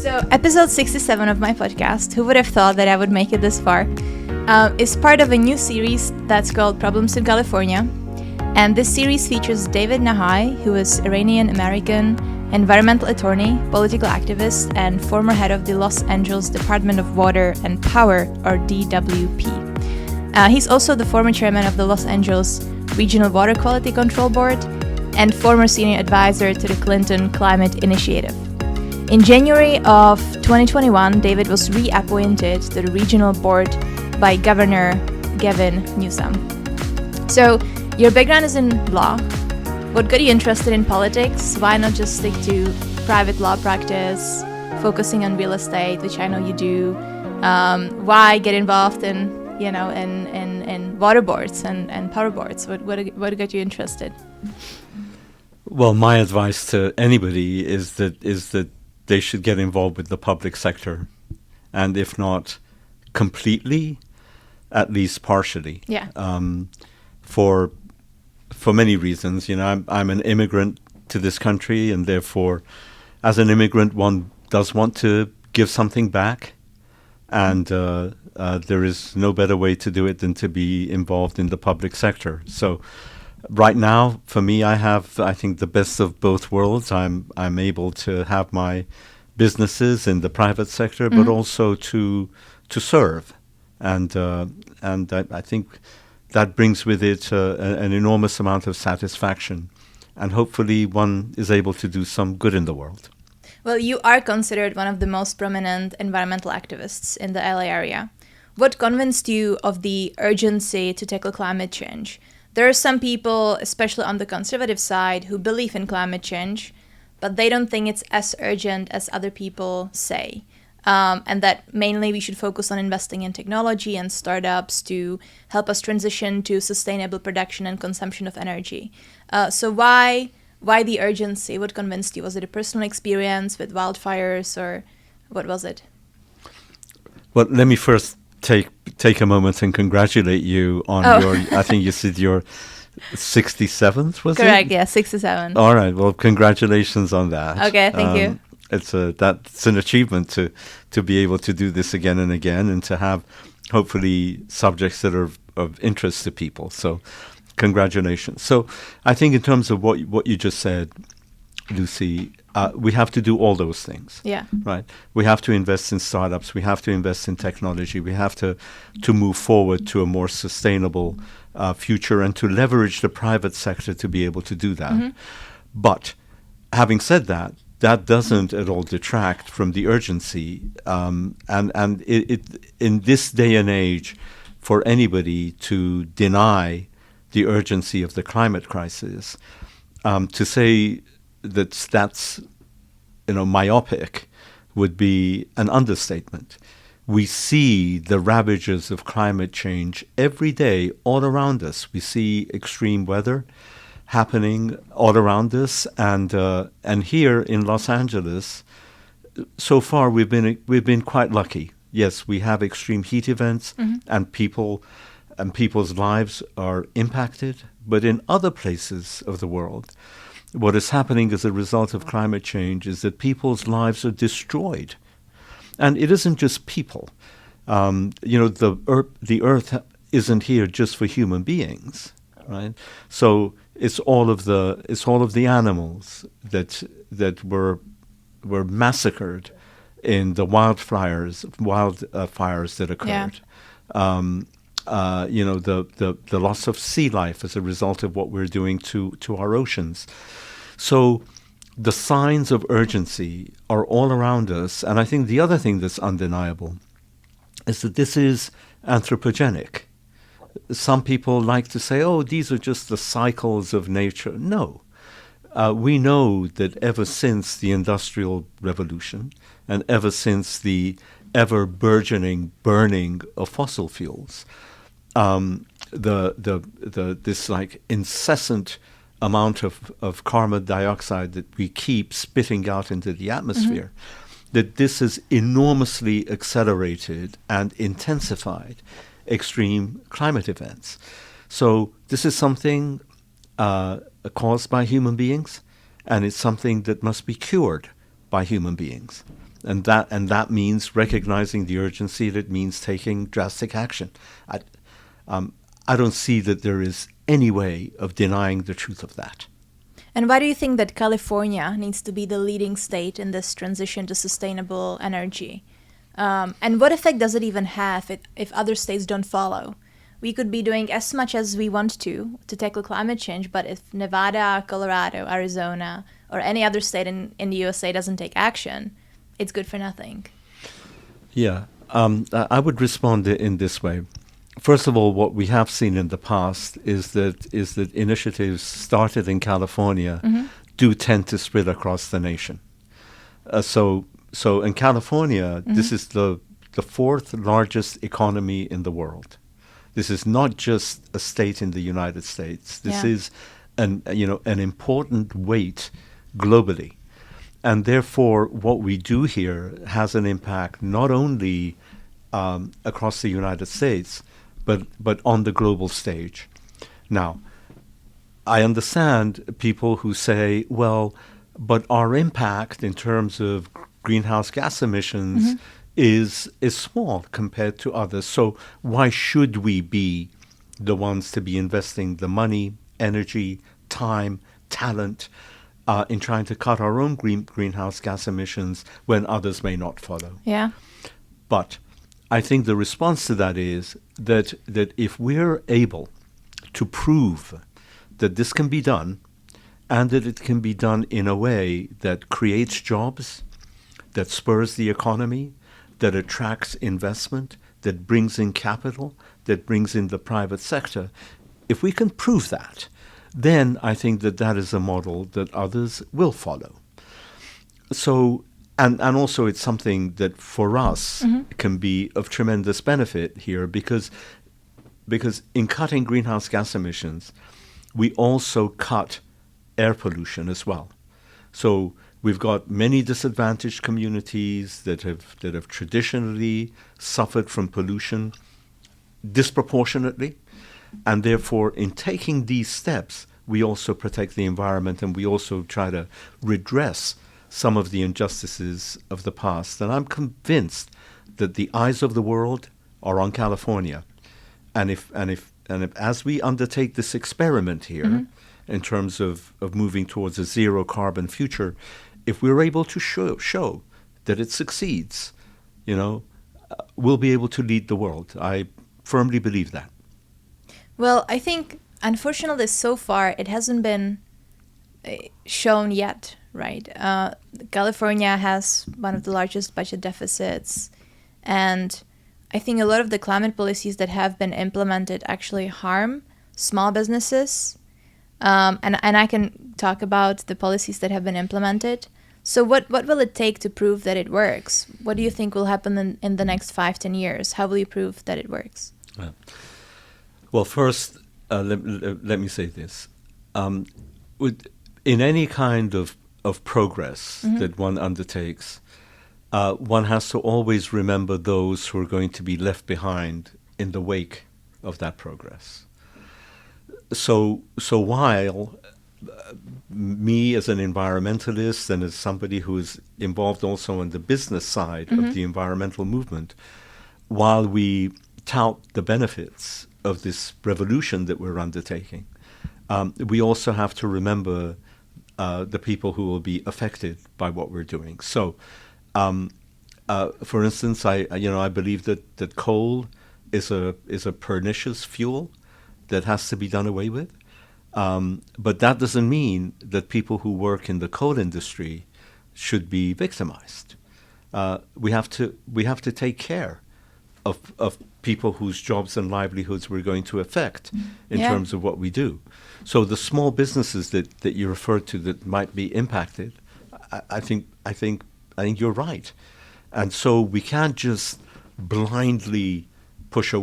So, episode 67 of my podcast, who would have thought that I would make it this far, is part of a new series that's called Problems in California. And this series features David Nahai, who is Iranian-American, environmental attorney, political activist, and former head of the Los Angeles Department of Water and Power, or DWP. He's also the former chairman of the Los Angeles Regional Water Quality Control Board and former senior advisor to the Clinton Climate Initiative. In January of 2021, David was reappointed to the regional board by Governor Gavin Newsom. So, your background is in law. What got you interested in politics? Why not just stick to private law practice, focusing on real estate, which I know you do? Why get involved in water boards and power boards? What got you interested? Well, my advice to anybody is that they should get involved with the public sector, and if not completely, at least partially. Yeah. For many reasons, I'm an immigrant to this country, and therefore, as an immigrant, one does want to give something back, and there is no better way to do it than to be involved in the public sector. So. Right now, for me, I think, the best of both worlds. I'm able to have my businesses in the private sector, but also to serve, and I think that brings with it an enormous amount of satisfaction, and hopefully one is able to do some good in the world. Well, you are considered one of the most prominent environmental activists in the LA area. What convinced you of the urgency to tackle climate change? There are some people, especially on the conservative side, who believe in climate change, but they don't think it's as urgent as other people say. And that mainly we should focus on investing in technology and startups to help us transition to sustainable production and consumption of energy. So why the urgency? What convinced you? Was it a personal experience with wildfires, or what was it? Well, let me first take a moment and congratulate you on your, I think you said your 67th, was it? Correct, yeah, 67. All right, well, congratulations on that. Okay, thank you. That's an achievement to be able to do this again and again, and to have, hopefully, subjects that are of interest to people. So, congratulations. So, I think in terms of what you just said, Lucy, we have to do all those things. Yeah. Right. We have to invest in startups. We have to invest in technology. We have to move forward to a more sustainable future, and to leverage the private sector to be able to do that. Mm-hmm. But having said that, that doesn't at all detract from the urgency. And it in this day and age, for anybody to deny the urgency of the climate crisis, to say that's myopic would be an understatement. We see the ravages of climate change every day all around us. We see extreme weather happening all around us, and here in Los Angeles, so far we've been quite lucky. Yes, we have extreme heat events, and people's lives are impacted. But in other places of the world, what is happening as a result of climate change is that people's lives are destroyed. And it isn't just people. The earth isn't here just for human beings, right? So it's all of the animals that were massacred in the wildfires that occurred. Yeah. The loss of sea life as a result of what we're doing to our oceans. So the signs of urgency are all around us. And I think the other thing that's undeniable is that this is anthropogenic. Some people like to say, these are just the cycles of nature. No. We know that ever since the Industrial Revolution, and ever since the ever-burgeoning burning of fossil fuels, this like incessant amount of carbon dioxide that we keep spitting out into the atmosphere, that this has enormously accelerated and intensified extreme climate events. So this is something caused by human beings, and it's something that must be cured by human beings. and that means recognizing the urgency. That means taking drastic action. I don't see that there is any way of denying the truth of that. And why do you think that California needs to be the leading state in this transition to sustainable energy? And what effect does it even have if other states don't follow? We could be doing as much as we want to tackle climate change, but if Nevada, Colorado, Arizona, or any other state in the USA doesn't take action, it's good for nothing. Yeah, I would respond in this way. First of all, what we have seen in the past is that initiatives started in California do tend to spread across the nation. So in California, this is the fourth largest economy in the world. This is not just a state in the United States. This is an important weight globally. And therefore, what we do here has an impact not only across the United States, but on the global stage. Now, I understand people who say, well, but our impact in terms of greenhouse gas emissions is small compared to others. So why should we be the ones to be investing the money, energy, time, talent in trying to cut our own greenhouse gas emissions when others may not follow? Yeah. But I think the response to that is that if we're able to prove that this can be done, and that it can be done in a way that creates jobs, that spurs the economy, that attracts investment, that brings in capital, that brings in the private sector, if we can prove that, then I think that is a model that others will follow. So, and also it's something that for us can be of tremendous benefit here because in cutting greenhouse gas emissions, we also cut air pollution as well. So we've got many disadvantaged communities that have traditionally suffered from pollution disproportionately, and therefore in taking these steps, we also protect the environment and we also try to redress some of the injustices of the past. And I'm convinced that the eyes of the world are on California. And if as we undertake this experiment here, in terms of moving towards a zero carbon future, if we're able to show that it succeeds, we'll be able to lead the world. I firmly believe that. Well, I think, unfortunately, so far, it hasn't been shown yet, right? California has one of the largest budget deficits, and I think a lot of the climate policies that have been implemented actually harm small businesses. And I can talk about the policies that have been implemented. So what will it take to prove that it works? What do you think will happen in the next 5-10 years? How will you prove that it works? Well, first, let me say this. In any kind of progress that one undertakes, one has to always remember those who are going to be left behind in the wake of that progress. So while me as an environmentalist and as somebody who is involved also on the business side of the environmental movement, while we tout the benefits of this revolution that we're undertaking, we also have to remember the people who will be affected by what we're doing. So, for instance, I believe that coal is a pernicious fuel that has to be done away with. But that doesn't mean that people who work in the coal industry should be victimized. We have to take care of people whose jobs and livelihoods we're going to affect in terms of what we do. So the small businesses that you referred to that might be impacted, I think you're right. And so we can't just blindly push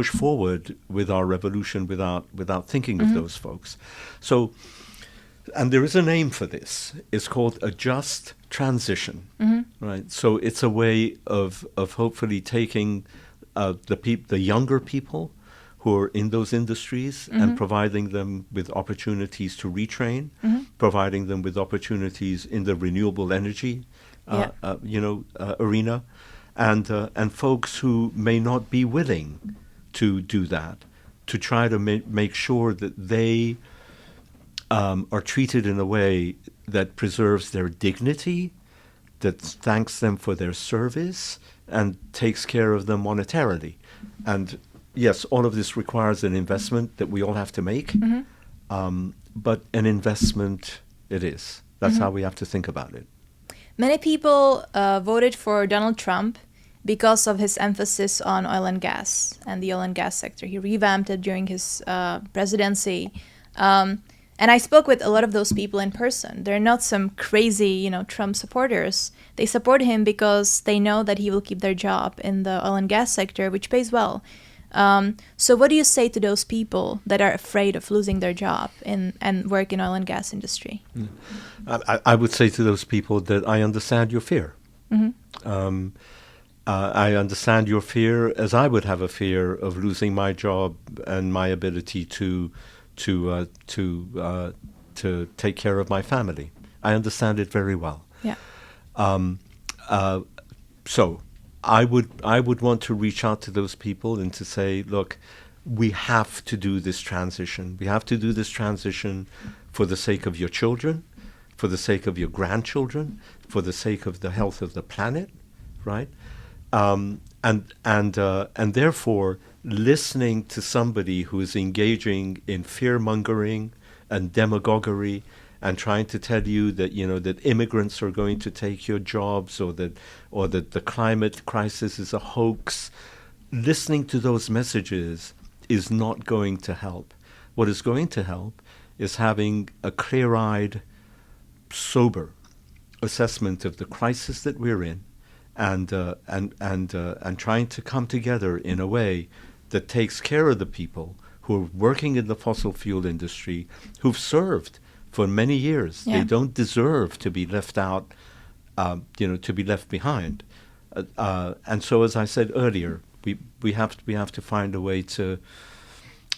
forward with our revolution without thinking of those folks. So, and there is a name for this. It's called a just transition, right? So it's a way of hopefully taking the younger people who are in those industries and providing them with opportunities to retrain, providing them with opportunities in the renewable energy arena, and folks who may not be willing to do that, to try to make sure that they are treated in a way that preserves their dignity, that thanks them for their service, and takes care of them monetarily. And yes, all of this requires an investment that we all have to make, but an investment it is. That's how we have to think about it. Many people voted for Donald Trump because of his emphasis on oil and gas and the oil and gas sector. He revamped it during his presidency. And I spoke with a lot of those people in person. They're not some crazy, Trump supporters. They support him because they know that he will keep their job in the oil and gas sector, which pays well. So what do you say to those people that are afraid of losing their job and work in oil and gas industry? I would say to those people that I understand your fear. I understand your fear, as I would have a fear of losing my job and my ability to take care of my family. I understand it very well. Yeah. So I would want to reach out to those people and to say, look, we have to do this transition. We have to do this transition for the sake of your children, for the sake of your grandchildren, for the sake of the health of the planet, right? And therefore, listening to somebody who is engaging in fear-mongering and demagoguery and trying to tell you that that immigrants are going to take your jobs, or that the climate crisis is a hoax, listening to those messages is not going to help. What is going to help is having a clear-eyed, sober assessment of the crisis that we're in, and trying to come together in a way that takes care of the people who are working in the fossil fuel industry, who've served for many years. Yeah. They don't deserve to be left out, to be left behind. And so, as I said earlier, we have to find a way to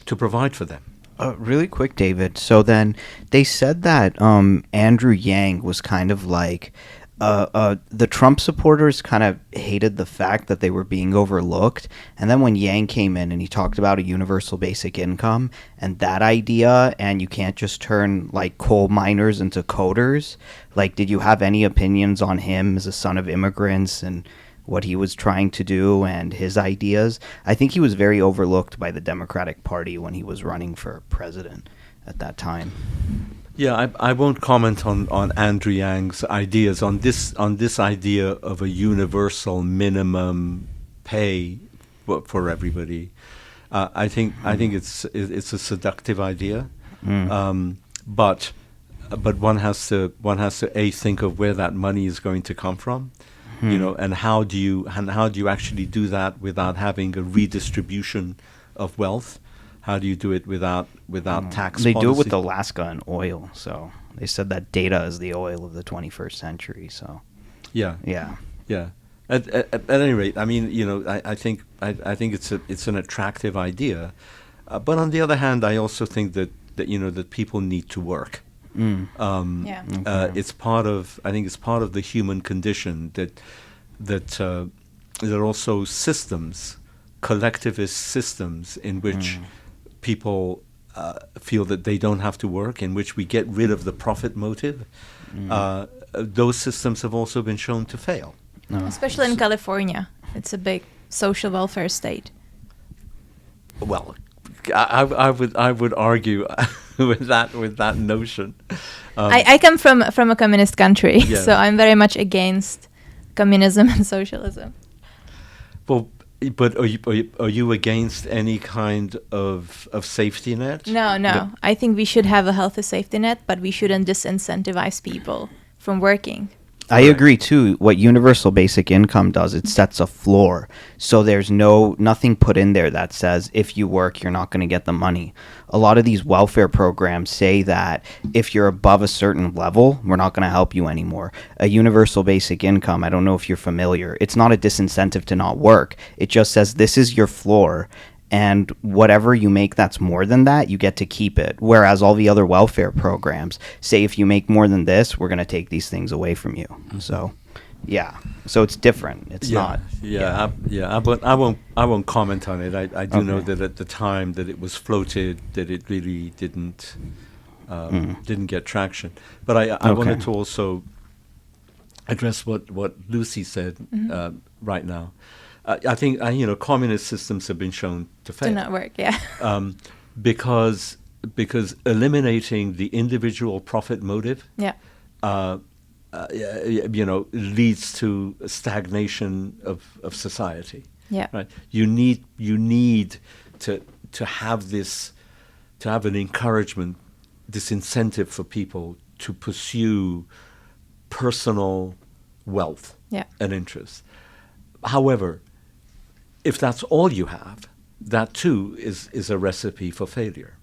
provide for them. Really quick, David. So then they said that Andrew Yang was kind of like the Trump supporters kind of hated the fact that they were being overlooked. And then when Yang came in and he talked about a universal basic income and that idea, and you can't just turn like coal miners into coders, like, did you have any opinions on him as a son of immigrants and what he was trying to do and his ideas? I think he was very overlooked by the Democratic Party when he was running for president at that time. Yeah, I won't comment on Andrew Yang's ideas on this idea of a universal minimum pay for everybody. I think it's a seductive idea, but one has to think of where that money is going to come from, and how do you actually do that without having a redistribution of wealth? How do you do it without tax They policy? do it with Alaska and oil. So they said that data is the oil of the 21st century. So yeah. At any rate, I mean, I think it's an attractive idea, but on the other hand, I also think that people need to work. It's part of the human condition that there are also systems, collectivist systems in which people feel that they don't have to work, in which we get rid of the profit motive. Those systems have also been shown to fail. Especially in California. It's a big social welfare state. Well, I would argue with that notion. I come from a communist country, Yeah. so I'm very much against communism and socialism. Well, but are you against any kind of safety net? No. I think we should have a healthy safety net, but we shouldn't disincentivize people from working. I agree too. What universal basic income does, it sets a floor. So there's nothing put in there that says if you work, you're not going to get the money. A lot of these welfare programs say that if you're above a certain level, we're not going to help you anymore. A universal basic income, I don't know if you're familiar. It's not a disincentive to not work. It just says this is your floor. And whatever you make that's more than that, you get to keep it. Whereas all the other welfare programs say if you make more than this, we're going to take these things away from you. So Yeah. So it's different. It's not. I won't comment on it. I do know Okay. that at the time that it was floated, that it really didn't get traction. But I wanted Okay. to also address what Lucy said right now. I think communist systems have been shown to fail. Do not work, yeah. Because eliminating the individual profit motive, Yeah. leads to stagnation of society. Yeah. Right. You need to have an encouragement, this incentive for people to pursue personal wealth Yeah. and interest. However, if that's all you have, that too is a recipe for failure.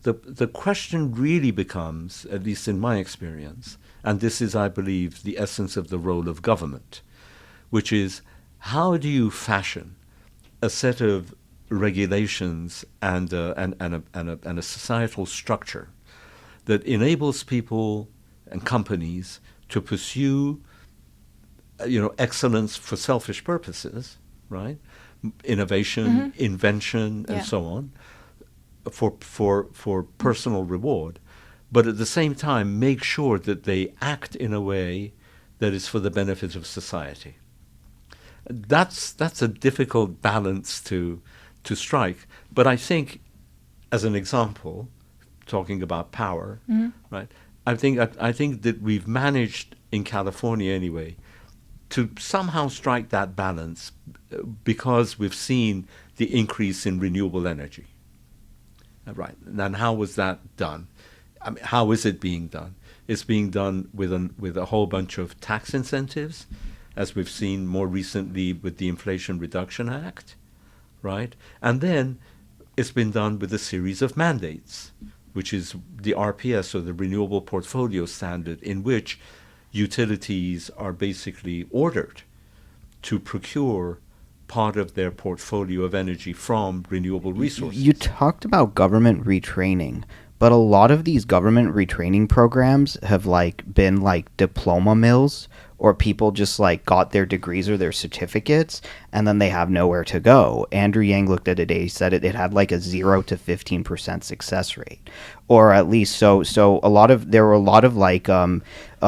The question really becomes, at least in my experience, and this is, I believe, the essence of the role of government, which is how do you fashion a set of regulations and a societal structure that enables people and companies to pursue excellence for selfish purposes, right? Innovation, invention, and so on, for personal reward, but at the same time make sure that they act in a way that is for the benefit of society. That's a difficult balance to strike. But I think, as an example, talking about power, right? I think that we've managed in California anyway to somehow strike that balance because we've seen the increase in renewable energy. Right. And how was that done? I mean, how is it being done? It's being done with a whole bunch of tax incentives, as we've seen more recently with the Inflation Reduction Act, right? And then it's been done with a series of mandates, which is the RPS, or the Renewable Portfolio Standard, in which utilities are basically ordered to procure part of their portfolio of energy from renewable resources. You talked about government retraining, but a lot of these government retraining programs have been diploma mills, or people just got their degrees or their certificates and then they have nowhere to go. Andrew Yang looked at it, he said it had a 0 to 15% success rate, or at least so there were a lot of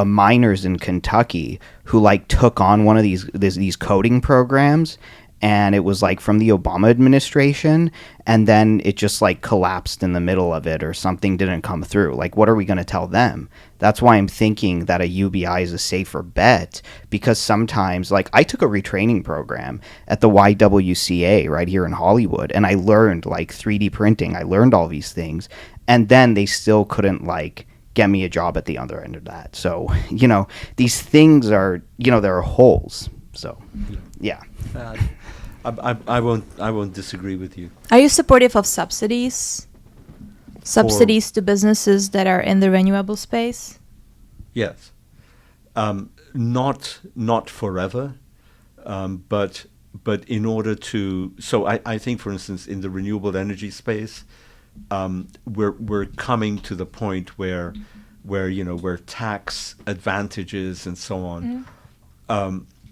miners in Kentucky who took on one of these coding programs, and it was from the Obama administration, and then it just collapsed in the middle of it, or something didn't come through. What are we going to tell them? That's why I'm thinking that a UBI is a safer bet, because sometimes, I took a retraining program at the YWCA right here in Hollywood, and I learned 3D printing. I learned all these things, and then they still couldn't get me a job at the other end of that. So, these things are, there are holes. So, yeah. I won't disagree with you. Are you supportive of subsidies? Subsidies to businesses that are in the renewable space? Yes. Not forever, but in order to. So I think, for instance, in the renewable energy space, we're coming to the point where tax advantages and so on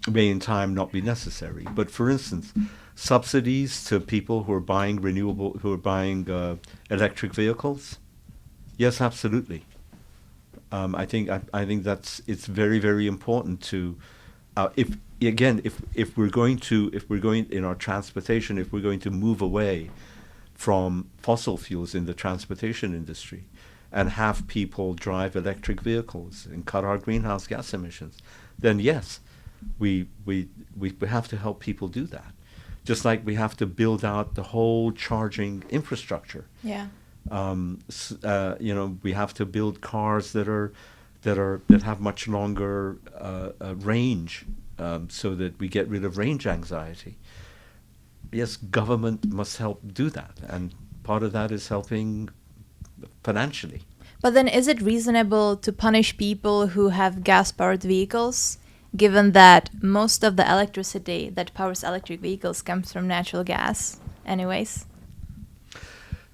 may in time not be necessary. But for instance, subsidies to people who are buying electric vehicles, yes, absolutely. I think it's very, very important to, if we're going in our transportation, if we're going to move away from fossil fuels in the transportation industry and have people drive electric vehicles and cut our greenhouse gas emissions, then yes, we have to help people do that. Just like we have to build out the whole charging infrastructure. Yeah. We have to build cars that have much longer range, so that we get rid of range anxiety. Yes, government must help do that, and part of that is helping financially. But then, is it reasonable to punish people who have gas-powered vehicles, given that most of the electricity that powers electric vehicles comes from natural gas anyways?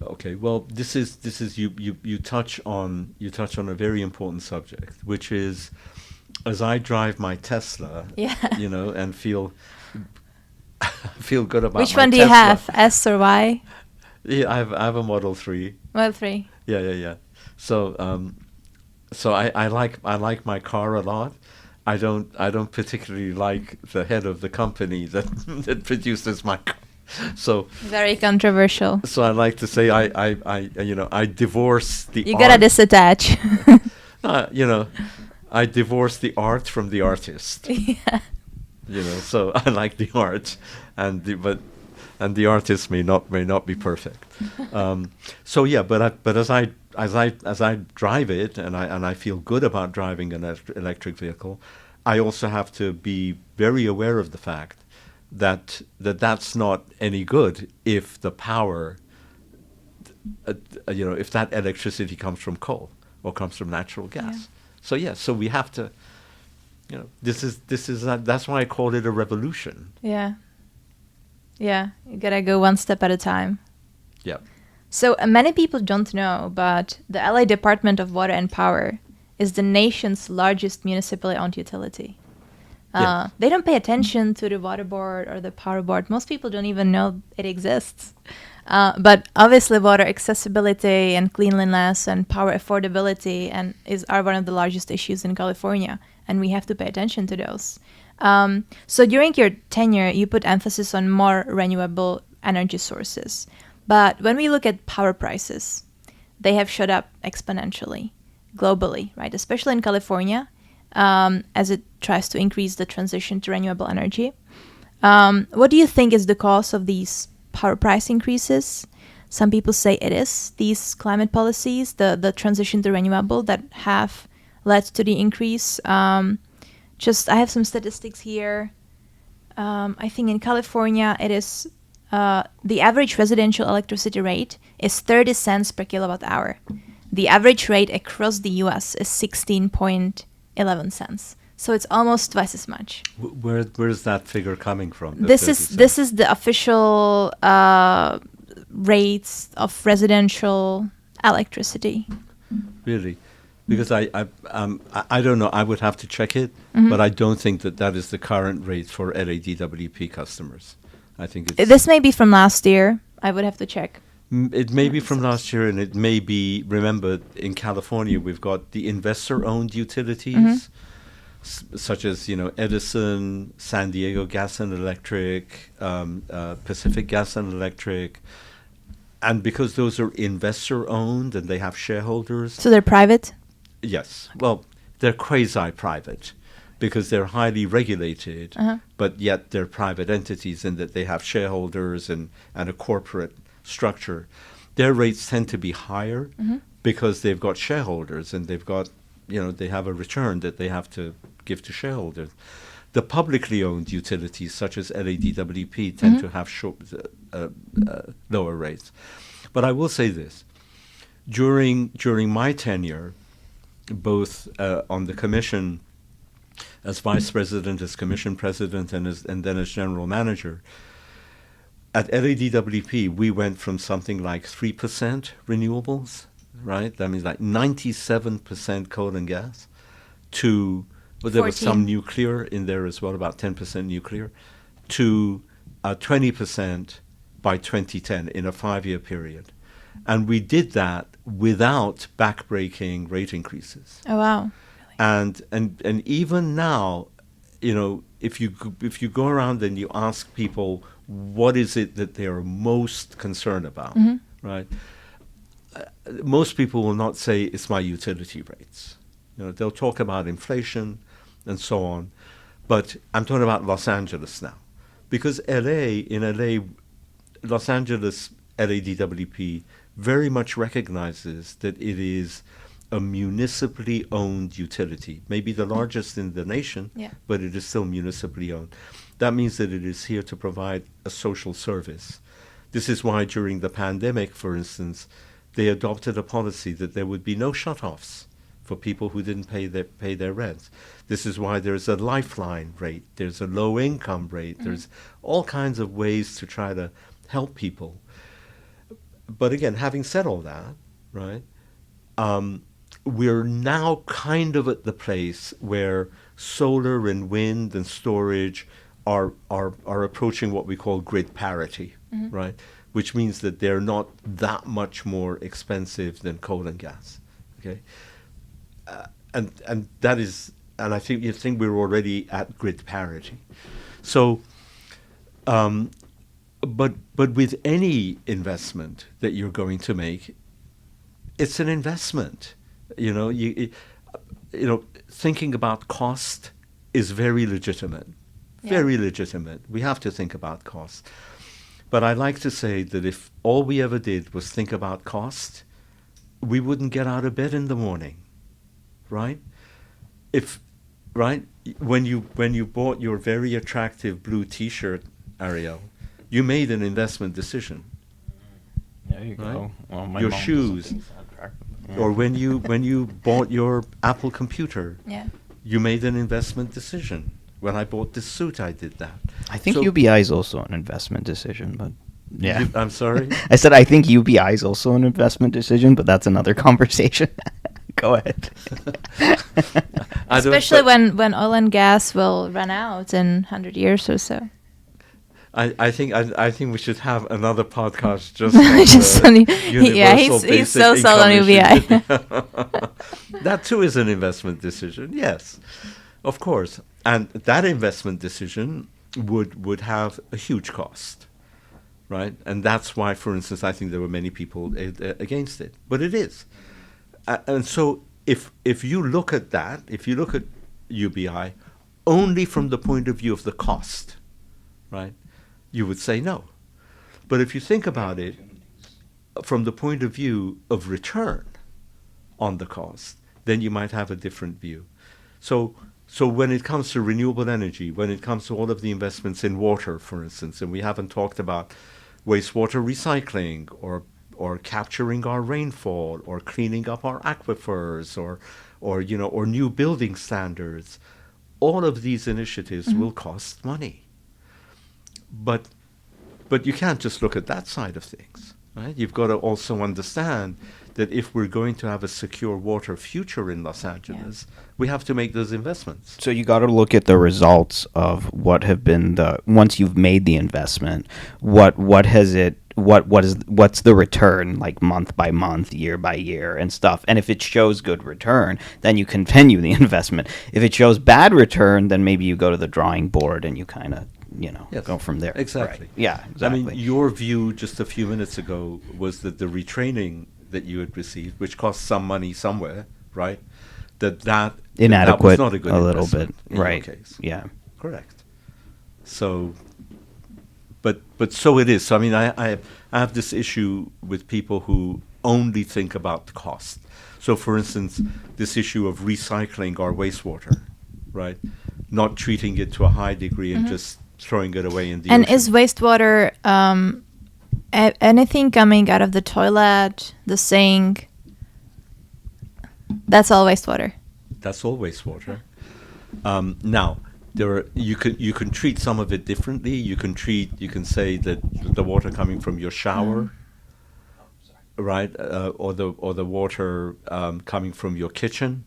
Okay, well, this is you touch on a very important subject, which is as I drive my Tesla, Yeah. And feel good about Which my one do you Tesla. have? S or Y? Yeah, I have a Model 3. Model 3. Yeah. So I like my car a lot. I don't particularly like the head of the company that that produces my car. So Very controversial. I like to say I divorce the You art. gotta disattach. I divorce the art from the artist. Yeah. So I like the art, and the artist may not be perfect. But as I drive it, and I feel good about driving an electric vehicle, I also have to be very aware of the fact that that's not any good if the power, if that electricity comes from coal or comes from natural gas. So we have to, this is that's why I call it a revolution. Yeah. Yeah, you gotta go one step at a time. Yeah. So many people don't know, but the LA Department of Water and Power is the nation's largest municipally owned utility. Yes. They don't pay attention to the water board or the power board. Most people don't even know it exists. But obviously water accessibility and cleanliness and power affordability are one of the largest issues in California, and we have to pay attention to those. So during your tenure, you put emphasis on more renewable energy sources. But when we look at power prices, they have shot up exponentially globally, right? Especially in California, as it tries to increase the transition to renewable energy. What do you think is the cause of these power price increases? Some people say it is these climate policies, the transition to renewable that have led to the increase. I have some statistics here. I think in California, it is the average residential electricity rate is 30 cents per kilowatt hour. The average rate across the U.S. is 16.11 cents. So it's almost twice as much. Where's that figure coming from? This is the official rates of residential electricity. Really? Because I don't know. I would have to check it, but I don't think that is the current rate for LADWP customers. I think This may be from last year. I would have to check. It may be from last year, and it may be. Remember, in California, we've got the investor-owned utilities, such as Edison, San Diego Gas and Electric, Pacific Gas and Electric. And because those are investor-owned and they have shareholders. So they're private? Yes. Well, they're quasi-private because they're highly regulated, but yet they're private entities in that they have shareholders and a corporate structure. Their rates tend to be higher because they've got shareholders and they've got, they have a return that they have to give to shareholders. The publicly owned utilities, such as LADWP, tend to have lower rates. But I will say this. During my tenure, both on the commission as vice president, as commission president, and then as general manager, at LADWP, we went from something like 3% renewables, right? That means like 97% coal and gas, to, well, there was some nuclear in there as well, about 10% nuclear, to 20% by 2010 in a 5-year period. And we did that without backbreaking rate increases. Oh, wow. And even now, if you go around and you ask people what is it that they are most concerned about, right? Most people will not say it's my utility rates. They'll talk about inflation and so on, but I'm talking about Los Angeles now, because Los Angeles LADWP very much recognizes that it is a municipally owned utility, maybe the largest in the nation, but it is still municipally owned. That means that it is here to provide a social service. This is why during the pandemic, for instance, they adopted a policy that there would be no shutoffs for people who didn't pay their rents. This is why there's a lifeline rate, there's a low income rate, there's all kinds of ways to try to help people. But again, having said all that, right, we're now kind of at the place where solar and wind and storage are approaching what we call grid parity, right? Which means that they're not that much more expensive than coal and gas. Okay, and that is, and I think we're already at grid parity. So, but with any investment that you're going to make, it's an investment. Thinking about cost is very legitimate. Very legitimate. We have to think about cost. But I like to say that if all we ever did was think about cost, we wouldn't get out of bed in the morning, right? When you bought your very attractive blue T-shirt, Ariel, you made an investment decision. There you go. Well, my your mom shoes, or when you bought your Apple computer, you made an investment decision. When I bought this suit, I did that. I think UBI is also an investment decision, but yeah. I'm sorry? I said I think UBI is also an investment decision, but that's another conversation. Go ahead. Especially when oil and gas will run out in 100 years or so. I think we should have another podcast just on he's so sold on UBI. That too is an investment decision, yes, of course. And that investment decision would have a huge cost, right? And that's why, for instance, I think there were many people against it. But it is. And so if you look at that, if you look at UBI only from the point of view of the cost, right, you would say no. But if you think about it from the point of view of return on the cost, then you might have a different view. So when it comes to renewable energy, when it comes to all of the investments in water, for instance, and we haven't talked about wastewater recycling or capturing our rainfall or cleaning up our aquifers or new building standards, all of these initiatives will cost money. But you can't just look at that side of things, right? You've got to also understand that if we're going to have a secure water future in Los Angeles, we have to make those investments. So you got to look at the results of what have been once you've made the investment, what's the return, like month by month, year by year and stuff. And if it shows good return, then you continue the investment. If it shows bad return, then maybe you go to the drawing board and you kind of go from there. Exactly. Right. Yeah, exactly. I mean, your view just a few minutes ago was that the retraining that you had received, which cost some money somewhere, right? That inadequate, that was not a good little bit, in right? Your case. Yeah, correct. So, but so it is. So I mean, I have this issue with people who only think about cost. So, for instance, this issue of recycling our wastewater, right? Not treating it to a high degree and just throwing it away in the ocean. And is wastewater anything coming out of the toilet, the sink? That's all wastewater. That's all wastewater. Now, you can treat some of it differently. You can say that the water coming from your shower, right, or the water coming from your kitchen,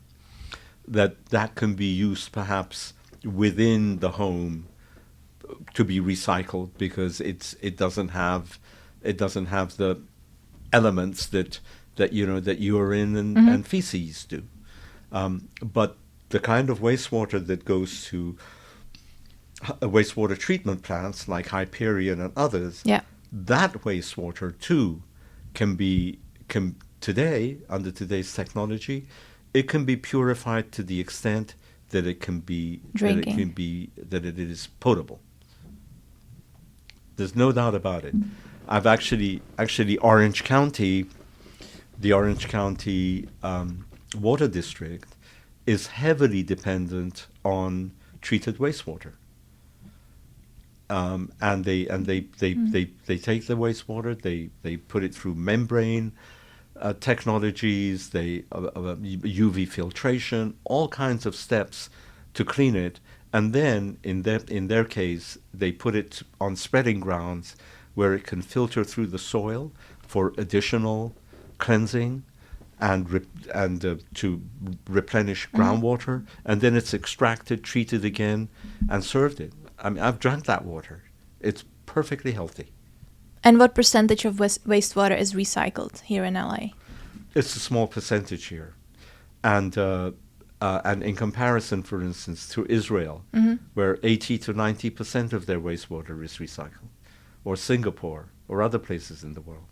that can be used perhaps within the home to be recycled because it doesn't have the elements that urine and feces do. But the kind of wastewater that goes to wastewater treatment plants like Hyperion and others, that wastewater too can today, under today's technology, it can be purified to the extent that it can be drinking, that it is potable. There's no doubt about it. I've actually Orange County, the Orange County water district is heavily dependent on treated wastewater. And they take the wastewater, they put it through membrane technologies, UV filtration, all kinds of steps to clean it, and then in their case they put it on spreading grounds where it can filter through the soil for additional cleansing, to replenish groundwater, and then it's extracted, treated again, and served it. I mean, I've drank that water. It's perfectly healthy. And what percentage of wastewater is recycled here in LA? It's a small percentage here, and in comparison, for instance, to Israel, where 80 to 90% of their wastewater is recycled, or Singapore, or other places in the world.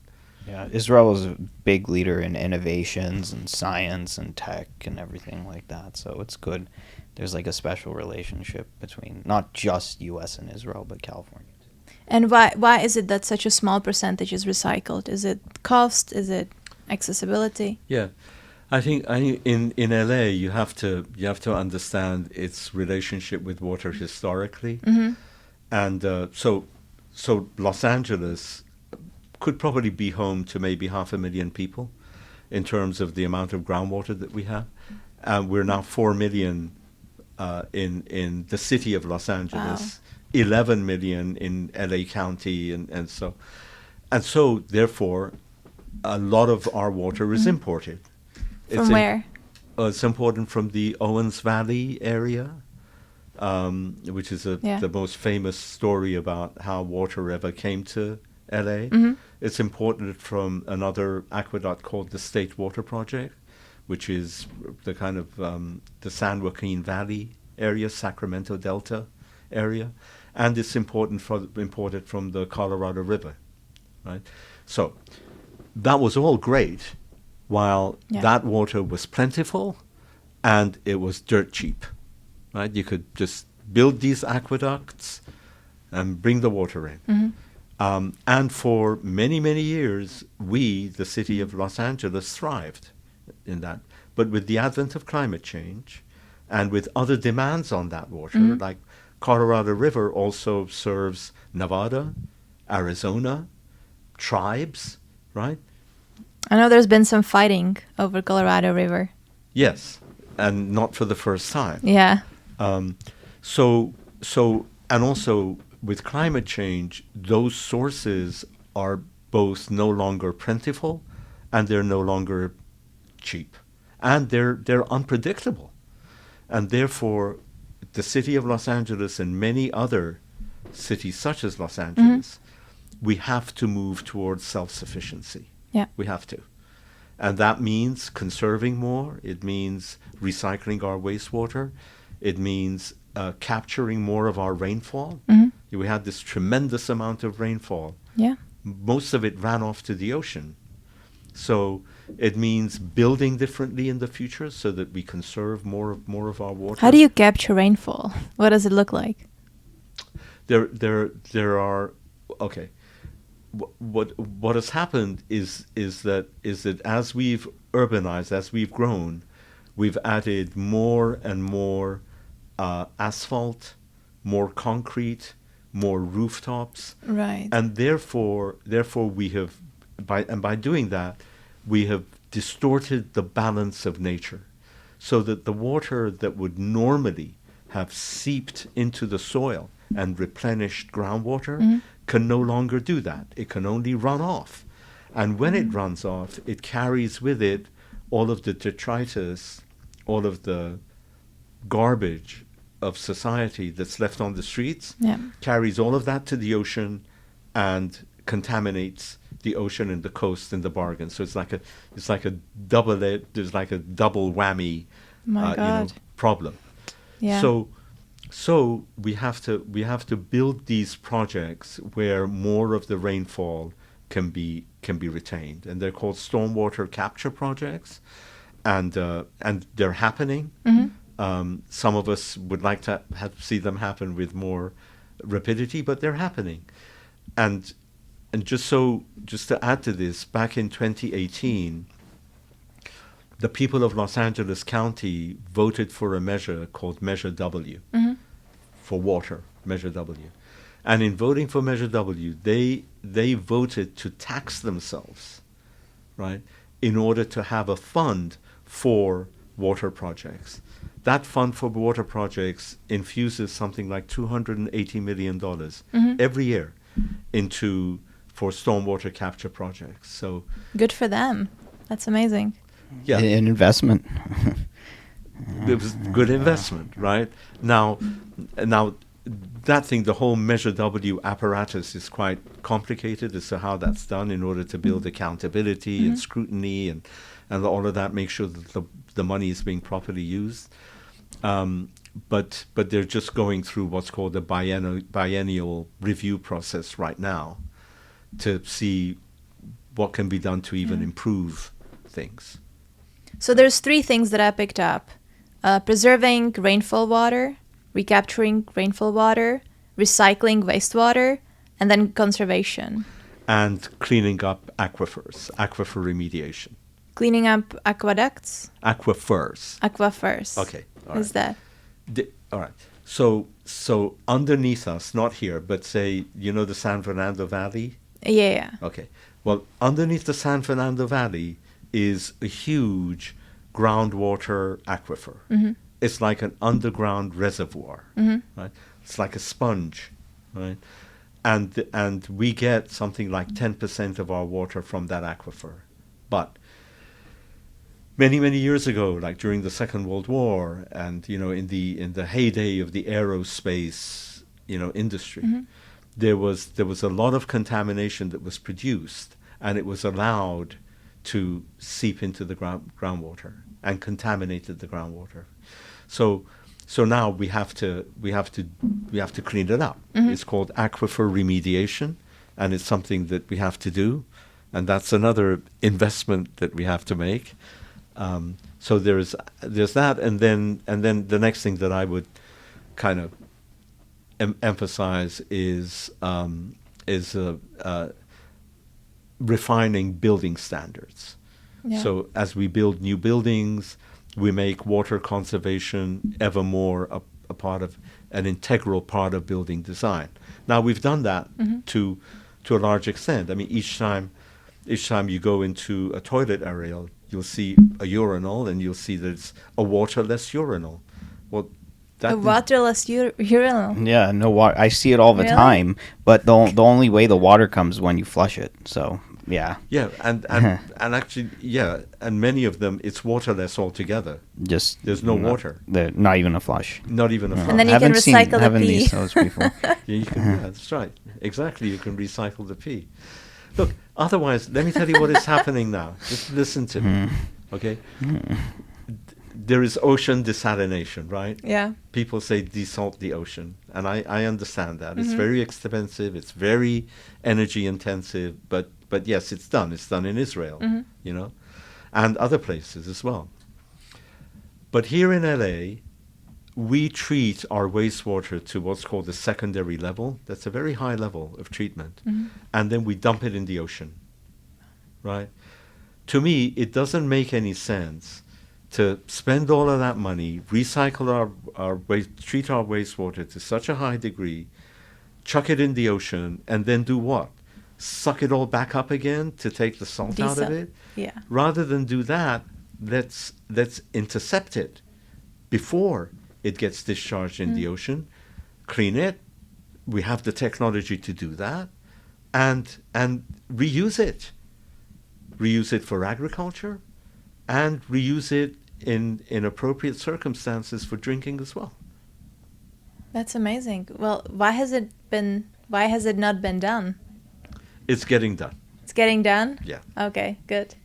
Yeah, Israel is a big leader in innovations and science and tech and everything like that. So it's good. There's like a special relationship between not just U.S. and Israel, but California. And why is it that such a small percentage is recycled? Is it cost? Is it accessibility? Yeah, I think in LA you have to understand its relationship with water historically, and so Los Angeles could probably be home to maybe 500,000 people in terms of the amount of groundwater that we have. We're now 4 million in the city of Los Angeles, 11 million in LA County, and so therefore a lot of our water is imported. From where? It's imported from the Owens Valley area, which is the most famous story about how water ever came to LA. It's imported from another aqueduct called the State Water Project, which is the kind of the San Joaquin Valley area, Sacramento Delta area, and it's imported from the Colorado River, right? So that was all great while that water was plentiful and it was dirt cheap, right? You could just build these aqueducts and bring the water in. And for many, many years, we, the city of Los Angeles, thrived in that. But with the advent of climate change and with other demands on that water, like Colorado River also serves Nevada, Arizona, tribes, right? I know there's been some fighting over Colorado River. Yes, and not for the first time. Yeah. And also with climate change, those sources are both no longer plentiful and they're no longer cheap. And they're unpredictable. And therefore, the city of Los Angeles and many other cities such as Los Angeles, we have to move towards self-sufficiency. Yeah. We have to. And that means conserving more. It means recycling our wastewater. It means capturing more of our rainfall. We had this tremendous amount of rainfall. Yeah. Most of it ran off to the ocean. So it means building differently in the future so that we conserve more of our water. How do you capture rainfall? What does it look like? There are okay. What has happened is that as we've urbanized, as we've grown, we've added more and more asphalt, more concrete, more rooftops, right? And therefore we have by doing that, we have distorted the balance of nature, so that the water that would normally have seeped into the soil and replenished groundwater can no longer do that. It can only run off. And when it runs off, it carries with it all of the detritus, all of the garbage of society that's left on the streets, carries all of that to the ocean and contaminates the ocean and the coast in the bargain. So it's like a double whammy problem. Yeah. So we have to build these projects where more of the rainfall can be retained, and they're called stormwater capture projects, and they're happening. Some of us would like to see them happen with more rapidity, but they're happening. And just to add to this, back in 2018, the people of Los Angeles County voted for a measure called Measure W for water, Measure W. And in voting for Measure W, they voted to tax themselves, right, in order to have a fund for water projects. That fund for water projects infuses something like $280 million every year for stormwater capture projects. So good for them. That's amazing. Yeah. An investment. It was good investment, right? Now, that thing, the whole Measure W apparatus is quite complicated as to how that's done in order to build accountability and scrutiny and all of that, make sure that the money is being properly used. But they're just going through what's called a biennial review process right now to see what can be done to even improve things. So there's 3 things that I picked up. Preserving rainfall water, recapturing rainfall water, recycling wastewater, and then conservation. And cleaning up aquifers, aquifer remediation. Cleaning up aqueducts? Aquifers. Aquifers. Okay. All right. Is that? All right. So underneath us, not here, but say, the San Fernando Valley? Yeah. Okay. Well, underneath the San Fernando Valley is a huge groundwater aquifer. It's like an underground reservoir, right? It's like a sponge, right? And we get something like 10% of our water from that aquifer. But many, many years ago, like during the Second World War, and in the heyday of the aerospace, industry, there was a lot of contamination that was produced, and it was allowed to seep into the groundwater and contaminated the groundwater. So now we have to clean it up. It's called aquifer remediation, and it's something that we have to do, and that's another investment that we have to make. So there's that, and then the next thing that I would kind of emphasize is refining building standards. Yeah. So as we build new buildings, we make water conservation ever more a part of an integral part of building design. Now we've done that to a large extent. I mean, each time you go into a toilet area, you'll see a urinal, and you'll see that it's a waterless urinal. Well, that A waterless urinal. Yeah, no water. I see it all the Really? time, but the only way the water comes when you flush it. So, yeah. Yeah, and actually, and many of them, it's waterless altogether. Just There's no water. Not even a flush. Not even a flush. And then you can recycle the haven't pee. seen those before. Yeah, that's right. Exactly, you can recycle the pee. Look, otherwise, let me tell you what is happening now. Just listen to me, okay? There is ocean desalination, right? Yeah. People say desalt the ocean, and I understand that. It's very expensive, it's very energy intensive, but yes, it's done. It's done in Israel, and other places as well. But here in LA, we treat our wastewater to what's called the secondary level. That's a very high level of treatment. And then we dump it in the ocean, right? To me, it doesn't make any sense to spend all of that money, recycle our waste, treat our wastewater to such a high degree, chuck it in the ocean, and then do what? Suck it all back up again to take the salt out of it? Yeah. Rather than do that, let's intercept it before it gets discharged in the ocean, clean it. We have the technology to do that, and reuse it. Reuse it for agriculture, and reuse it in appropriate circumstances for drinking as well. That's amazing. Well, why has it not been done? It's getting done. It's getting done? Yeah. Okay, good.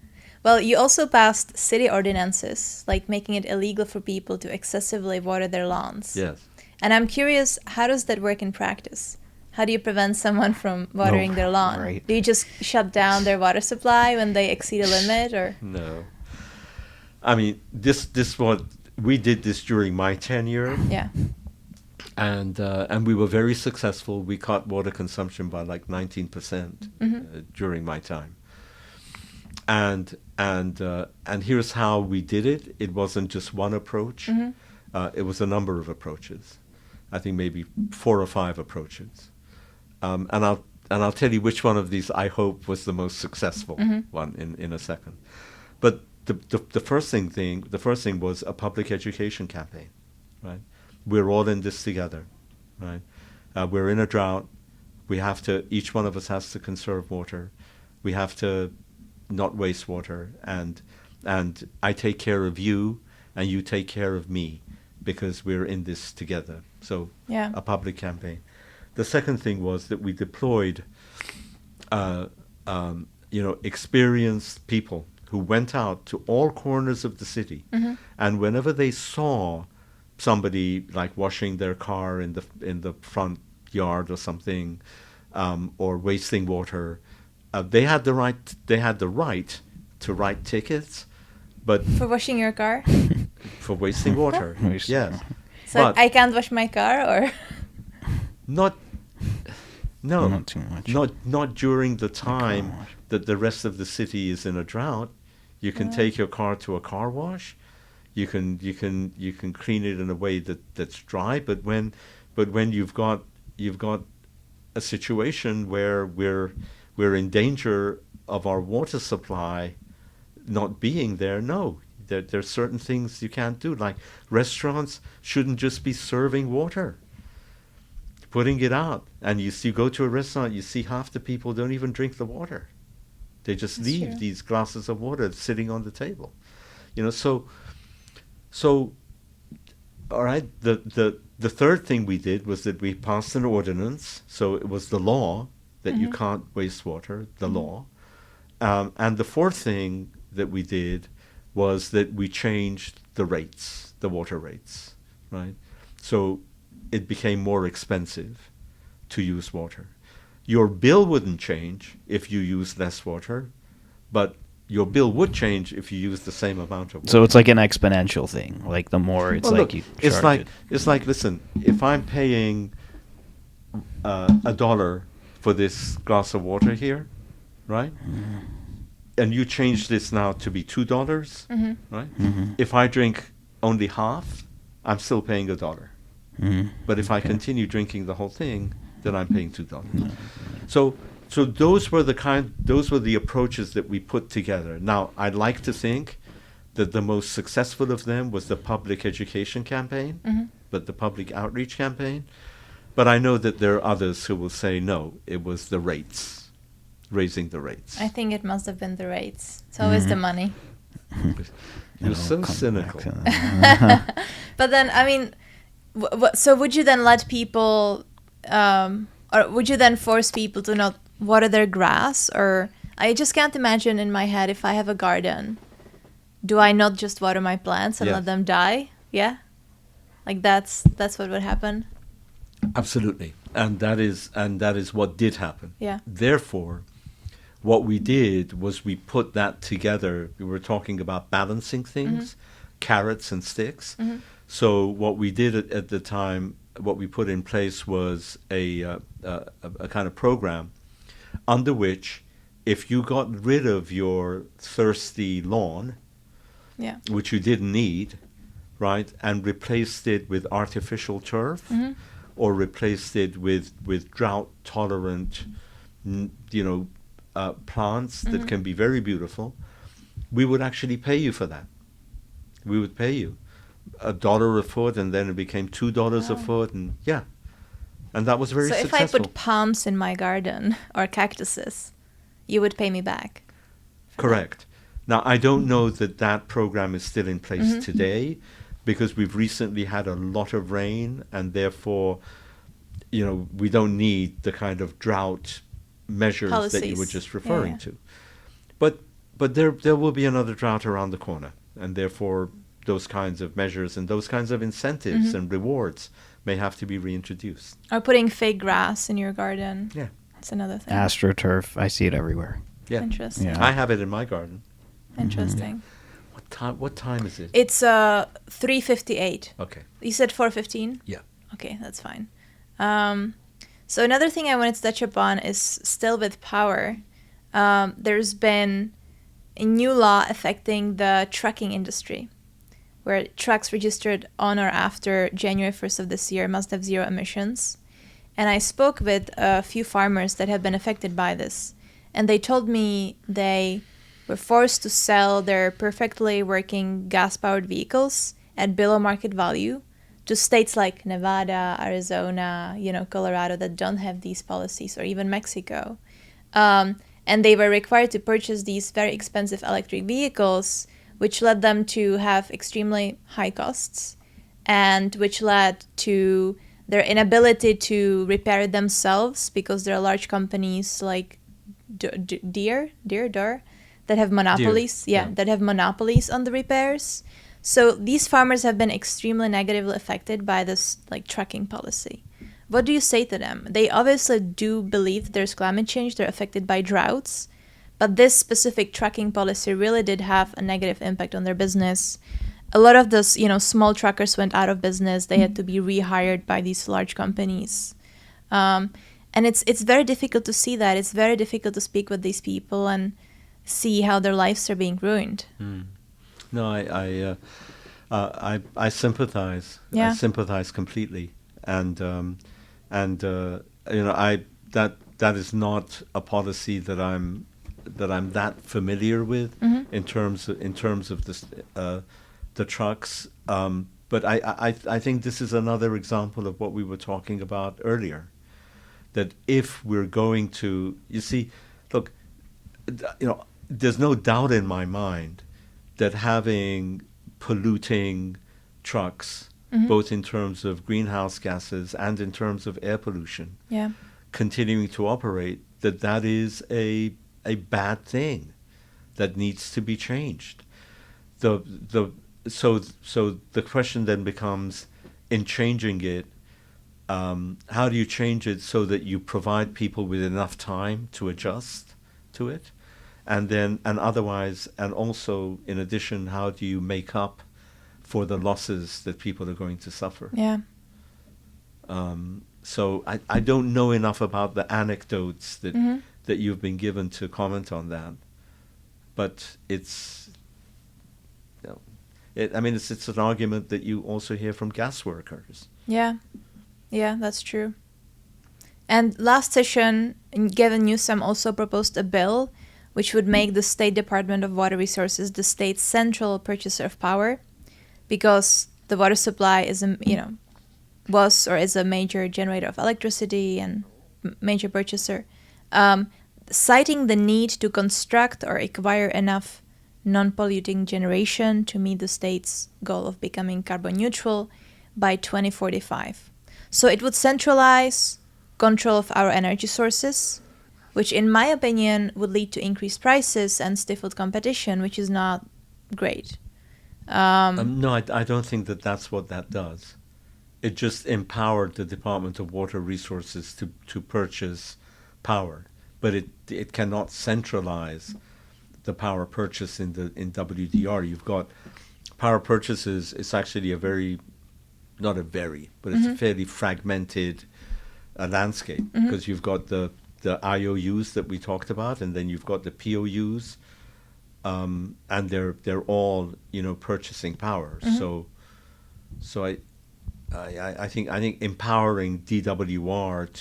Well, you also passed city ordinances, like making it illegal for people to excessively water their lawns. Yes. And I'm curious, how does that work in practice? How do you prevent someone from watering their lawn? Right. Do you just shut down their water supply when they exceed a limit, or? No. I mean, this we did this during my tenure. Yeah. And we were very successful. We cut water consumption by like 19% during my time. And here's how we did it. It wasn't just one approach. It was a number of approaches. I think maybe 4 or 5 approaches. And I'll tell you which one of these I hope was the most successful one in a second. But the first thing was a public education campaign, right? We're all in this together, right? We're in a drought. Each one of us has to conserve water. We have to not waste water, and and I take care of you, and you take care of me, because we're in this together. So Yeah. a public campaign. The second thing was that we deployed, experienced people who went out to all corners of the city, and whenever they saw somebody like washing their car in the front yard or something, or wasting water, they had the right to write tickets, but For washing your car? for wasting water. Yes. So But I can't wash my car, or? not Not too much. not during the time wash. that the rest of the city is in a drought. You can take your car to a car wash. You can clean it in a way that's dry. But when you've got a situation where we're in danger of our water supply not being there, no. There's certain things you can't do. Like restaurants shouldn't just be serving water, putting it out. And you go to a restaurant, you see half the people don't even drink the water. They just That's leave true. these glasses of water sitting on the table. So all right, the third thing we did was that we passed an ordinance. So it was the law that you can't waste water, the law. And the fourth thing that we did was that we changed the rates, the water rates, right? So it became more expensive to use water. Your bill wouldn't change if you used less water, but your bill would change if you used the same amount of water. So it's like an exponential thing. Like the more it's Well, like look, you it's charge like it. it's like, listen, if I'm paying $1 for this glass of water here, right? And you change this now to be $2, right? If I drink only half, I'm still paying $1. But if I continue drinking the whole thing, then I'm paying $2. So those were the approaches that we put together. Now, I'd like to think that the most successful of them was the public education campaign, but the public outreach campaign. But I know that there are others who will say, no, it was the rates, raising the rates. I think it must have been the rates. It's always the money. You're It'll so come back cynical. to that. But then, I mean, so would you then let people, or would you then force people to not water their grass? Or I just can't imagine in my head, if I have a garden, do I not just water my plants and Yeah. let them die? Yeah? Like that's what would happen? Absolutely. And that is what did happen. Yeah. Therefore, what we did was we put that together. We were talking about balancing things, carrots and sticks. So what we did at the time, what we put in place was a kind of program under which, if you got rid of your thirsty lawn, Yeah. which you didn't need, right, and replaced it with artificial turf, or replaced it with drought-tolerant, plants that can be very beautiful, we would actually pay you for that. We would pay you $1 a foot, and then it became $2 a foot, and and that was very So if successful. I put palms in my garden or cactuses, you would pay me back. Correct. Now, I don't know that program is still in place today, because we've recently had a lot of rain, and therefore, we don't need the kind of drought measures that you were Policies. just referring Yeah. to. But there will be another drought around the corner, and therefore those kinds of measures and those kinds of incentives and rewards may have to be reintroduced. Or putting fake grass in your garden. Yeah. That's another thing. AstroTurf. I see it everywhere. Yeah. Interesting. Yeah. I have it in my garden. Interesting. What time is it? It's 3:58. Okay. You said 4:15? Yeah. Okay, that's fine. So another thing I wanted to touch upon is still with power. There's been a new law affecting the trucking industry, where trucks registered on or after January 1st of this year must have zero emissions. And I spoke with a few farmers that have been affected by this, and they told me they were forced to sell their perfectly working gas-powered vehicles at below market value to states like Nevada, Arizona, Colorado that don't have these policies, or even Mexico. And they were required to purchase these very expensive electric vehicles which led them to have extremely high costs and which led to their inability to repair it themselves because there are large companies like Deere that have monopolies. That have monopolies on the repairs. So these farmers have been extremely negatively affected by this like trucking policy. What do you say to them? They obviously do believe there's climate change. They're affected by droughts. But this specific trucking policy really did have a negative impact on their business. A lot of those, small truckers went out of business. They had to be rehired by these large companies. And it's very difficult to see that. It's very difficult to speak with these people and see how their lives are being ruined. No, I sympathize. Yeah. I sympathize completely, and that is not a policy that I'm that familiar with in terms of this the trucks. But I think this is another example of what we were talking about earlier. That if we're going to, look, there's no doubt in my mind that having polluting trucks, both in terms of greenhouse gases and in terms of air pollution, continuing to operate, that is a bad thing that needs to be changed. So the question then becomes, in changing it, how do you change it so that you provide people with enough time to adjust to it? And also, in addition, how do you make up for the losses that people are going to suffer? Yeah. So I don't know enough about the anecdotes that you've been given to comment on that. But it's an argument that you also hear from gas workers. Yeah, that's true. And last session, Gavin Newsom also proposed a bill which would make the State Department of Water Resources the state's central purchaser of power, because the water supply is a major generator of electricity and major purchaser, citing the need to construct or acquire enough non-polluting generation to meet the state's goal of becoming carbon neutral by 2045. So it would centralize control of our energy sources, which in my opinion would lead to increased prices and stifled competition, which is not great. No, I don't think that's what that does. It just empowered the Department of Water Resources to purchase power, but it cannot centralize the power purchase in WDR. You've got power purchases. It's actually it's a fairly fragmented landscape, because you've got the IOUs that we talked about, and then you've got the POUs, and they're all purchasing power. So I think empowering DWR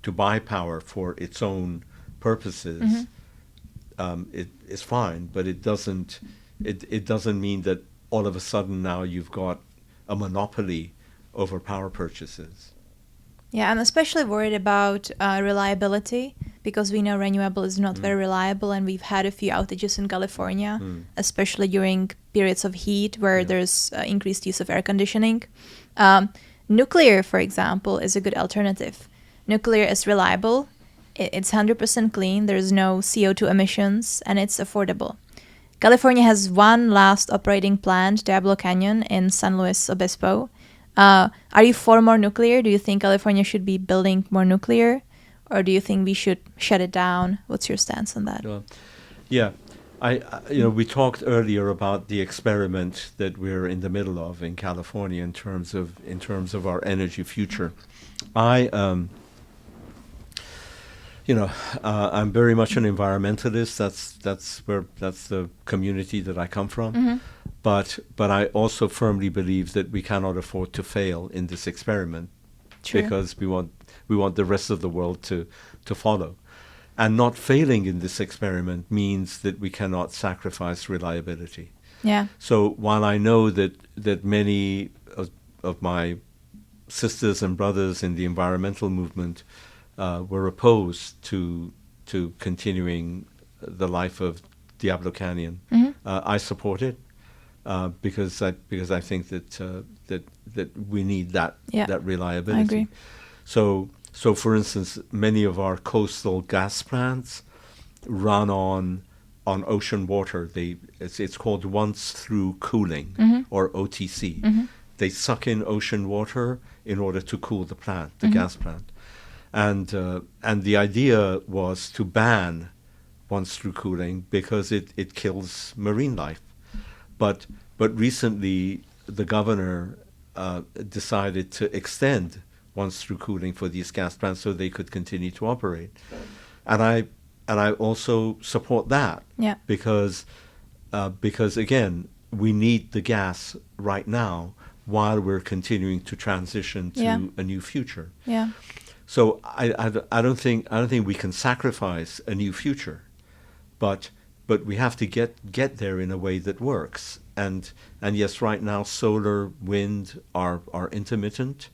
to buy power for its own purposes it is fine, but it doesn't mean that all of a sudden now you've got a monopoly over power purchases. Yeah, I'm especially worried about reliability, because we know renewable is not very reliable, and we've had a few outages in California, especially during periods of heat where there's increased use of air conditioning. Nuclear, for example, is a good alternative. Nuclear is reliable, it's 100% clean, there's no CO2 emissions, and it's affordable. California has one last operating plant, Diablo Canyon, in San Luis Obispo. Are you for more nuclear? Do you think California should be building more nuclear? Or do you think we should shut it down? What's your stance on that? We talked earlier about the experiment that we're in the middle of in California in terms of our energy future. I'm very much an environmentalist. That's the community that I come from. But I also firmly believe that we cannot afford to fail in this experiment. True. Because we want the rest of the world to follow. And not failing in this experiment means that we cannot sacrifice reliability. Yeah. So while I know that many of my sisters and brothers in the environmental movement were opposed to continuing the life of Diablo Canyon, I support it because I think that we need that reliability. I agree. So for instance, many of our coastal gas plants run on ocean water. It's called once through cooling, or OTC. They suck in ocean water in order to cool the plant, the gas plant, and the idea was to ban once through cooling because it kills marine life. But recently the governor decided to extend once through cooling for these gas plants so they could continue to operate, and I also support that. Yeah. Because again, we need the gas right now while we're continuing to transition to a new future. Yeah. So I don't think we can sacrifice a new future, but we have to get there in a way that works. And yes, right now solar, wind are intermittent,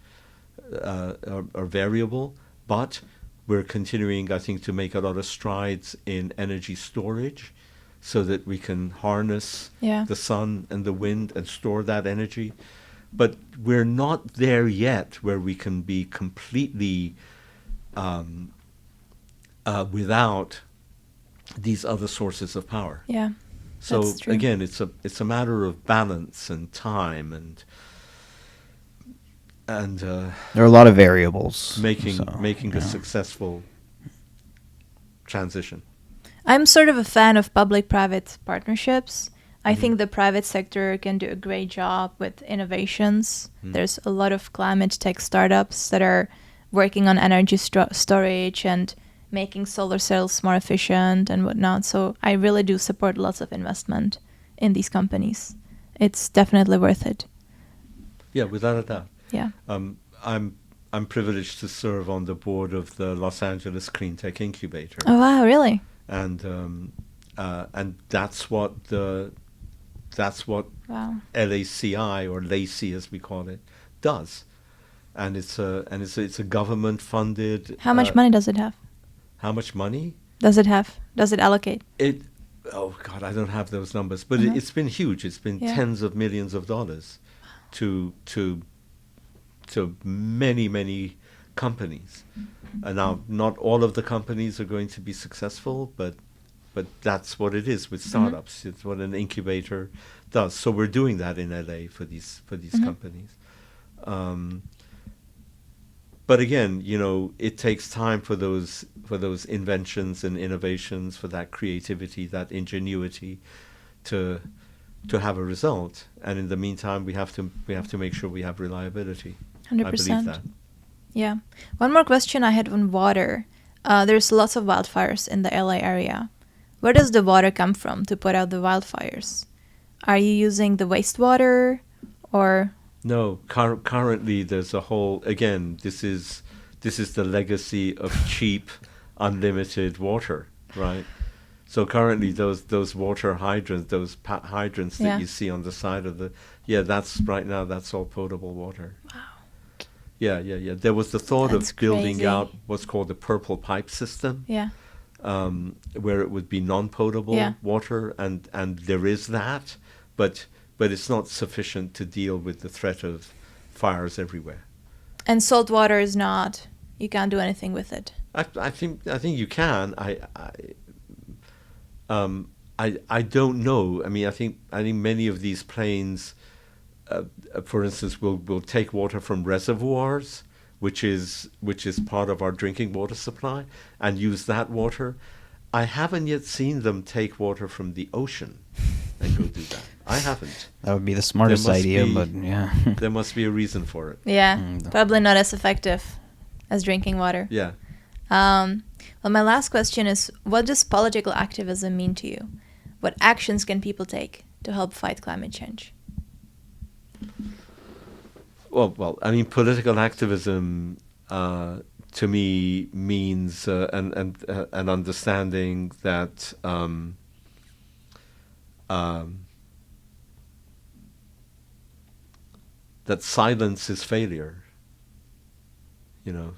are variable, but we're continuing, I think, to make a lot of strides in energy storage so that we can harness the sun and the wind and store that energy. But we're not there yet where we can be completely without these other sources of power. Yeah. So That's true. again, it's a matter of balance and time and there are a lot of variables. making a successful transition. I'm sort of a fan of public-private partnerships. I think the private sector can do a great job with innovations. There's a lot of climate tech startups that are working on energy storage and making solar cells more efficient and whatnot. So I really do support lots of investment in these companies. It's definitely worth it. Yeah, without a doubt. Yeah. I'm privileged to serve on the board of the Los Angeles Clean Tech Incubator. Oh wow, really? And that's what Wow. LACI, or LACI as we call it, does. And it's a government funded. How much money does it have? How much money does it have? Does it allocate? Oh God, I don't have those numbers, but it's been huge. It's been tens of millions of dollars to many companies. And now, not all of the companies are going to be successful, but that's what it is with startups. It's what an incubator does. So we're doing that in LA for these companies. But again, it takes time for those inventions and innovations, for that creativity, that ingenuity, to have a result. And in the meantime, we have to make sure we have reliability. 100%. I believe that. Yeah. One more question I had on water. There's lots of wildfires in the LA area. Where does the water come from to put out the wildfires? Are you using the wastewater or? No, currently there's a whole, again, this is the legacy of cheap, unlimited water, right? So currently those water hydrants, those hydrants that you see on the side of that's right now, that's all potable water. Wow. Yeah. There was the thought That's of building crazy. out what's called the purple pipe system. Yeah. Where it would be non-potable water, and there is that, but it's not sufficient to deal with the threat of fires everywhere. And salt water is not. You can't do anything with it. I think you can. I don't know. I mean, I think many of these planes, for instance, will take water from reservoirs, which is part of our drinking water supply, and use that water. I haven't yet seen them take water from the ocean and go do that. I haven't. That would be the smartest idea, but yeah. There must be a reason for it. Yeah, probably not as effective as drinking water. Yeah. Well, my last question is, what does political activism mean to you? What actions can people take to help fight climate change? Well, I mean, political activism to me means an understanding that that silence is failure.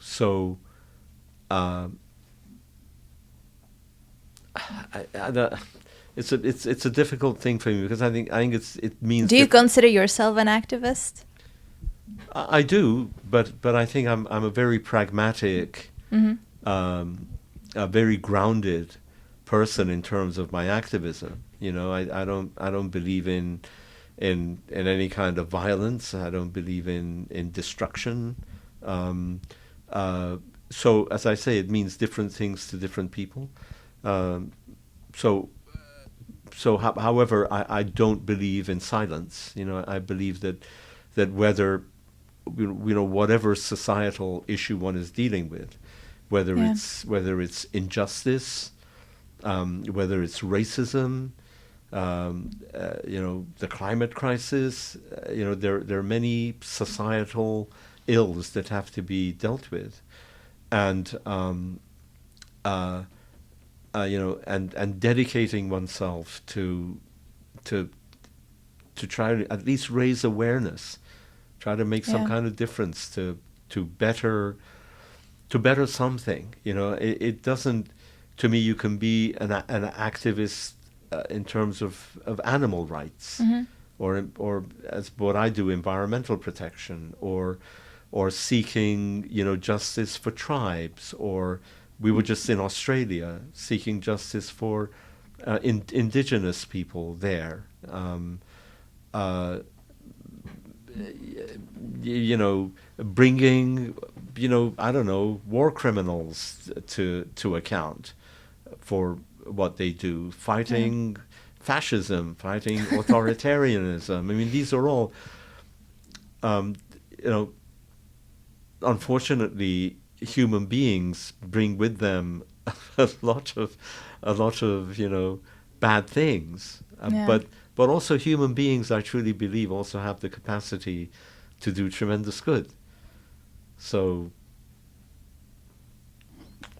So it's a difficult thing for me because I think it means. Do you consider yourself an activist? I do, but I think I'm a very pragmatic, a very grounded person in terms of my activism. You know, I don't believe in any kind of violence. I don't believe in destruction. So as I say, it means different things to different people. However, I don't believe in silence. You know, I believe that whether whatever societal issue one is dealing with, whether it's injustice, whether it's racism, the climate crisis, there are many societal ills that have to be dealt with, and and dedicating oneself to try to at least raise awareness, try to make some kind of difference to better something. You know, it doesn't. To me, you can be an activist in terms of animal rights, or as what I do, environmental protection, or seeking justice for tribes, or we were just in Australia seeking justice for indigenous people there. Bringing I don't know, war criminals to account for what they do, fighting fascism, fighting authoritarianism. I mean, these are all, unfortunately, human beings bring with them a lot of bad things. But also human beings, I truly believe, also have the capacity to do tremendous good. So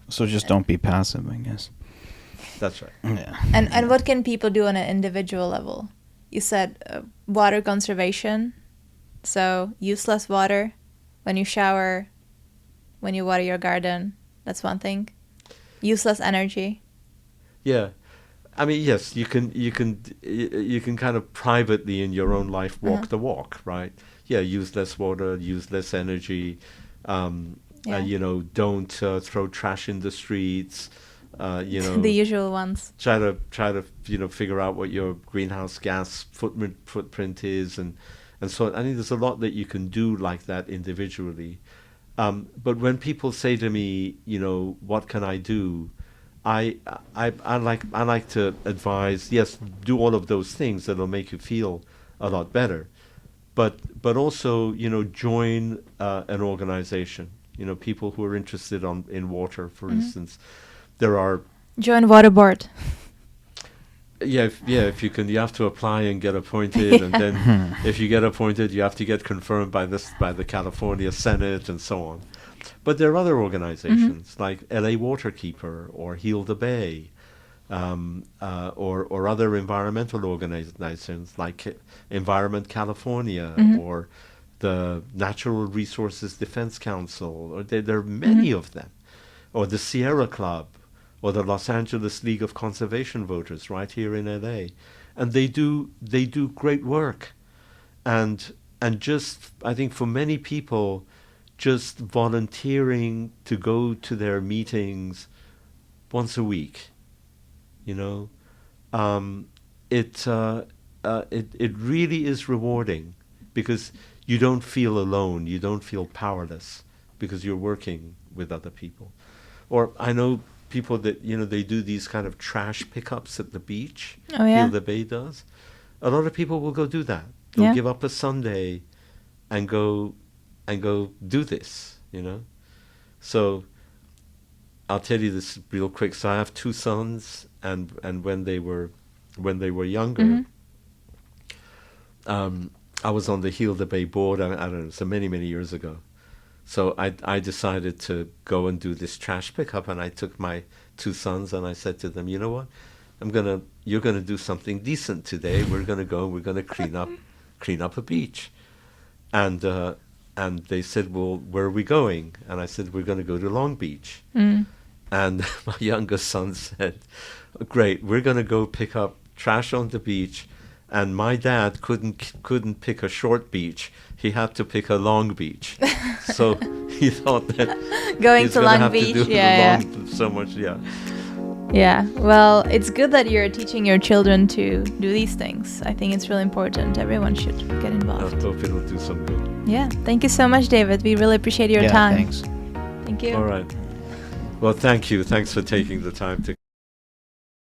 just don't be passive, I guess. That's right. Yeah. And what can people do on an individual level? You said water conservation, so use less water when you shower, when you water your garden. That's one thing. Use less energy. Yeah, I mean, yes, you can kind of privately in your own life walk the walk, right? Yeah, use less water, use less energy. Don't throw trash in the streets. The usual ones. Try to figure out what your greenhouse gas footprint is, and so I think there's a lot that you can do like that individually. But when people say to me, what can I do? I like to advise, yes, do all of those things that'll make you feel a lot better, but also join an organization. People who are interested in water, for instance. There are join water board. If you can, you have to apply and get appointed, and then if you get appointed, you have to get confirmed by the California Senate and so on. But there are other organizations like LA Waterkeeper or Heal the Bay, or other environmental organizations like Environment California or the Natural Resources Defense Council, or there are many of them, or the Sierra Club, or the Los Angeles League of Conservation Voters right here in LA. And they do great work. And just, I think for many people, just volunteering to go to their meetings once a week, it really is rewarding, because you don't feel alone, you don't feel powerless, because you're working with other people. Or I know people that they do these kind of trash pickups at the beach. Oh yeah. Heal the Bay does. A lot of people will go do that. They'll give up a Sunday and go do this. So I'll tell you this real quick. So I have two sons, and when they were younger, I was on the Heal the Bay board. I don't know, so many years ago. So I decided to go and do this trash pickup, and I took my two sons and I said to them, you know what, you're gonna do something decent today. We're gonna clean up a beach, and they said, well, where are we going? And I said, we're gonna go to Long Beach. And my youngest son said, great, we're gonna go pick up trash on the beach, and my dad couldn't pick a short beach. He had to pick a long beach. So he thought that Going he's to gonna Long have Beach, to do so much. Yeah, well, it's good that you're teaching your children to do these things. I think it's really important. Everyone should get I involved. hope it'll do some good. Yeah, thank you so much, David. We really appreciate your time. Thanks. Thank you. All right. Well, thank you. Thanks for taking the time to